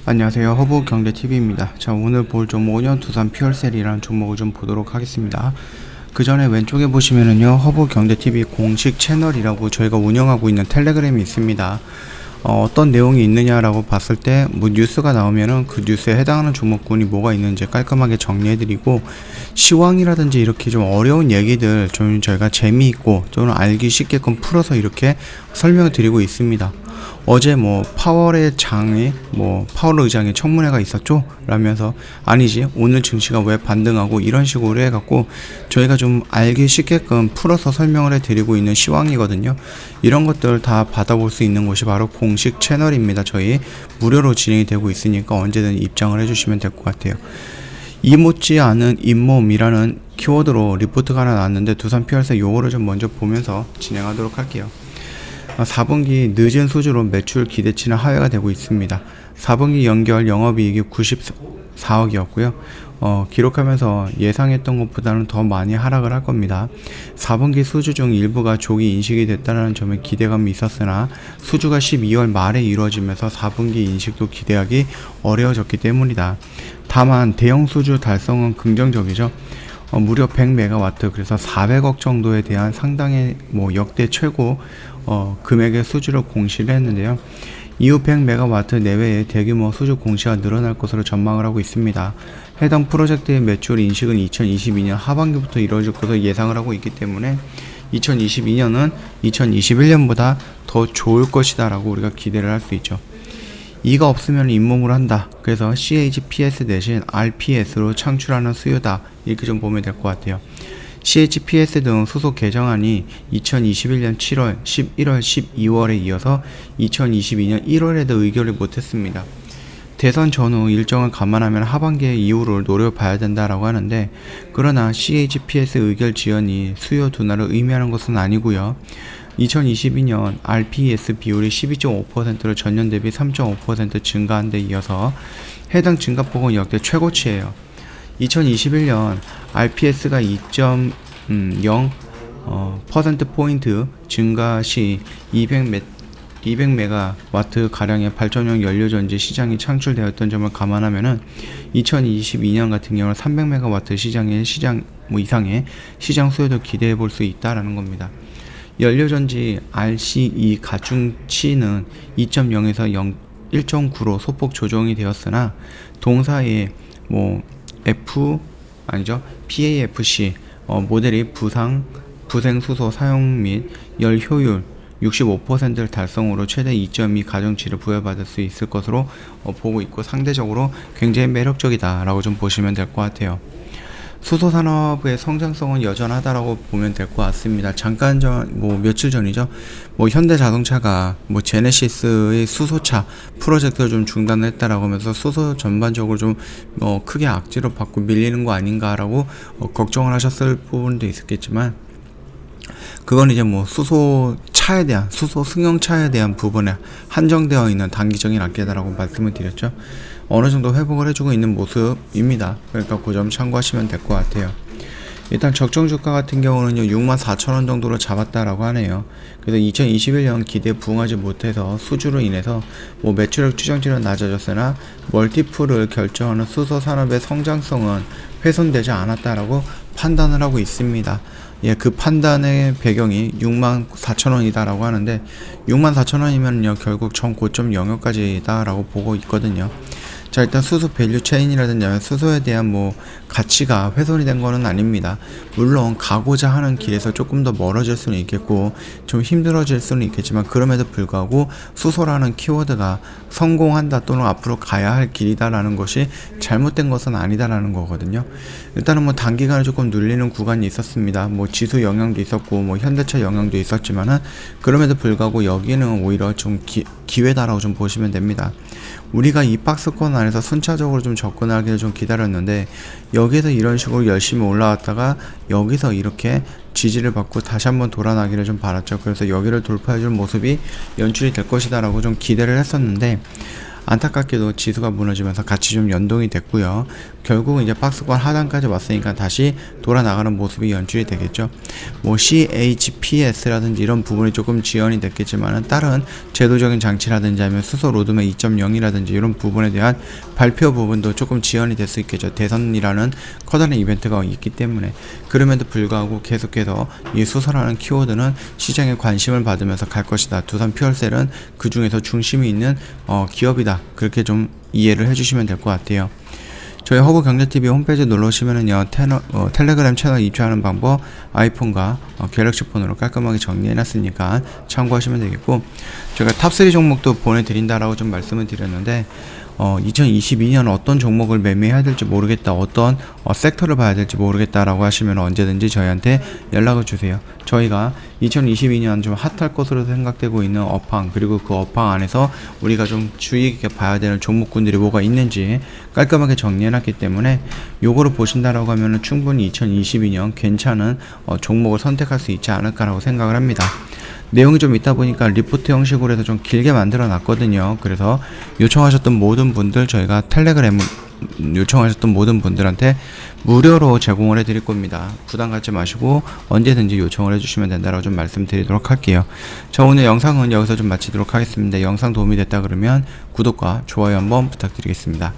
안녕하세요. 허브경제TV입니다. 자, 오늘 볼 종목은 두산 퓨얼셀이라는 종목을 좀 보도록 하겠습니다. 그 전에 왼쪽에 보시면은요, 허브경제TV 공식 채널이라고 저희가 운영하고 있는 텔레그램이 있습니다. 어떤 내용이 있느냐라고 봤을 때 뭐 뉴스가 나오면은 그 뉴스에 해당하는 종목군이 뭐가 있는지 깔끔하게 정리해드리고, 시황이라든지 이렇게 좀 어려운 얘기들 좀 저희가 재미있고 또는 알기 쉽게끔 풀어서 이렇게 설명을 드리고 있습니다. 어제 뭐 파월의 장에 파월 의장의 청문회가 있었죠? 라면서 아니지, 오늘 증시가 왜 반등하고 이런 식으로 해갖고 저희가 좀 알기 쉽게끔 풀어서 설명을 해드리고 있는 시황이거든요. 이런 것들 다 받아볼 수 있는 곳이 바로 공식 채널입니다. 저희 무료로 진행이 되고 있으니까 언제든 입장을 해주시면 될 것 같아요. 이 못지 않은 잇몸이라는 키워드로 리포트가 하나 나왔는데, 두산 퓨얼셀 요거를 좀 먼저 보면서 진행하도록 할게요. 4분기 늦은 수주로 매출 기대치는 하회가 되고 있습니다. 4분기 연결 영업이익이 94억이었고요. 기록하면서 예상했던 것보다는 더 많이 하락을 할 겁니다. 4분기 수주 중 일부가 조기 인식이 됐다는 점에 기대감이 있었으나 수주가 12월 말에 이루어지면서 4분기 인식도 기대하기 어려워졌기 때문이다. 다만 대형 수주 달성은 긍정적이죠. 무려 100메가와트, 그래서 400억 정도에 대한 상당히 역대 최고 금액의 수주를 공시를 했는데요. 이후 100메가와트 내외의 대규모 수주 공시가 늘어날 것으로 전망을 하고 있습니다. 해당 프로젝트의 매출 인식은 2022년 하반기부터 이루어질 것으로 예상을 하고 있기 때문에 2022년은 2021년보다 더 좋을 것이다 라고 우리가 기대를 할 수 있죠. 이가 없으면 잇몸으로 한다. 그래서 CHPS 대신 RPS로 창출하는 수요다. 이렇게 좀 보면 될 것 같아요. CHPS 등 소속 개정안이 2021년 7월, 11월, 12월에 이어서 2022년 1월에도 의결을 못했습니다. 대선 전후 일정을 감안하면 하반기의 이후를 노려봐야 된다라고 하는데, 그러나 CHPS 의결 지연이 수요 둔화를 의미하는 것은 아니고요. 2022년 RPS 비율이 12.5%로 전년 대비 3.5% 증가한 데 이어서 해당 증가폭은 역대 최고치예요. 2021년 RPS가 2.0%포인트 증가 시 200메가와트 가량의 발전용 연료전지 시장이 창출되었던 점을 감안하면은 2022년 같은 경우는 300메가와트 이상의 시장 수요도 기대해 볼 수 있다라는 겁니다. 연료전지 RCE 가중치는 2.0에서 1.9로 소폭 조정이 되었으나 동사의 PAFC 모델이 부생 수소 사용 및 열 효율 65%를 달성으로 최대 2.2 가중치를 부여받을 수 있을 것으로 보고 있고, 상대적으로 굉장히 매력적이다 라고 좀 보시면 될 것 같아요. 수소 산업의 성장성은 여전하다라고 보면 될 것 같습니다. 잠깐 며칠 전이죠. 현대자동차가 제네시스의 수소차 프로젝트를 좀 중단했다라고 하면서 수소 전반적으로 좀 크게 악재로 받고 밀리는 거 아닌가라고 걱정을 하셨을 부분도 있었겠지만, 그건 이제 수소 승용차에 대한 부분에 한정되어 있는 단기적인 악재다라고 말씀을 드렸죠. 어느 정도 회복을 해주고 있는 모습입니다. 그러니까 그 점 참고하시면 될 것 같아요. 일단 적정 주가 같은 경우는요, 64,000원 정도로 잡았다라고 하네요. 그래서 2021년 기대에 부응하지 못해서 수주로 인해서 매출액 추정치는 낮아졌으나 멀티플을 결정하는 수소 산업의 성장성은 훼손되지 않았다라고 판단을 하고 있습니다. 그 판단의 배경이 64,000원이다라고 하는데, 64,000원이면요 결국 전 고점 영역까지다라고 보고 있거든요. 자, 일단 수소 밸류 체인이라든지 수소에 대한 가치가 훼손이 된 거는 아닙니다. 물론 가고자 하는 길에서 조금 더 멀어질 수는 있겠고 좀 힘들어질 수는 있겠지만, 그럼에도 불구하고 수소라는 키워드가 성공한다 또는 앞으로 가야 할 길이다라는 것이 잘못된 것은 아니다라는 거거든요. 일단은 단기간에 조금 눌리는 구간이 있었습니다. 지수 영향도 있었고 현대차 영향도 있었지만은, 그럼에도 불구하고 여기는 오히려 좀 기회다라고 좀 보시면 됩니다. 우리가 이 박스권 안에서 순차적으로 좀 접근하기를 좀 기다렸는데, 여기서 이런 식으로 열심히 올라왔다가 여기서 이렇게 지지를 받고 다시 한번 돌아나기를 좀 바랐죠. 그래서 여기를 돌파해줄 모습이 연출이 될 것이다 라고 좀 기대를 했었는데, 안타깝게도 지수가 무너지면서 같이 좀 연동이 됐고요. 결국은 이제 박스권 하단까지 왔으니까 다시 돌아 나가는 모습이 연출이 되겠죠. 뭐 CHPS라든지 이런 부분이 조금 지연이 됐겠지만은 다른 제도적인 장치라든지 아니면 수소 로드맵 2.0이라든지 이런 부분에 대한 발표 부분도 조금 지연이 될 수 있겠죠. 대선이라는 커다란 이벤트가 있기 때문에. 그럼에도 불구하고 계속해서 이 수소라는 키워드는 시장에 관심을 받으면서 갈 것이다. 두산 퓨얼셀은 그 중에서 중심이 있는 기업이다. 그렇게 좀 이해를 해주시면 될 것 같아요. 저희 허브경제TV 홈페이지 눌러오시면은요, 텔레그램 채널 입장하는 방법 아이폰과 갤럭시 폰으로 깔끔하게 정리해놨으니까 참고하시면 되겠고, 제가 탑3 종목도 보내드린다라고 좀 말씀을 드렸는데 2022년 어떤 종목을 매매해야 될지 모르겠다, 어떤 섹터를 봐야 될지 모르겠다라고 하시면 언제든지 저희한테 연락을 주세요. 저희가 2022년 좀 핫할 것으로 생각되고 있는 업황, 그리고 그 업황 안에서 우리가 좀 주의 깊게 봐야 되는 종목군들이 뭐가 있는지 깔끔하게 정리해놨기 때문에 요거를 보신다라고 하면은 충분히 2022년 괜찮은 종목을 선택할 수 있지 않을까라고 생각을 합니다. 내용이 좀 있다 보니까 리포트 형식으로 해서 좀 길게 만들어 놨거든요. 그래서 요청하셨던 모든 분들, 저희가 텔레그램 요청하셨던 모든 분들한테 무료로 제공을 해드릴 겁니다. 부담 갖지 마시고 언제든지 요청을 해주시면 된다라고 좀 말씀드리도록 할게요. 자, 오늘 영상은 여기서 좀 마치도록 하겠습니다. 영상 도움이 됐다 그러면 구독과 좋아요 한번 부탁드리겠습니다.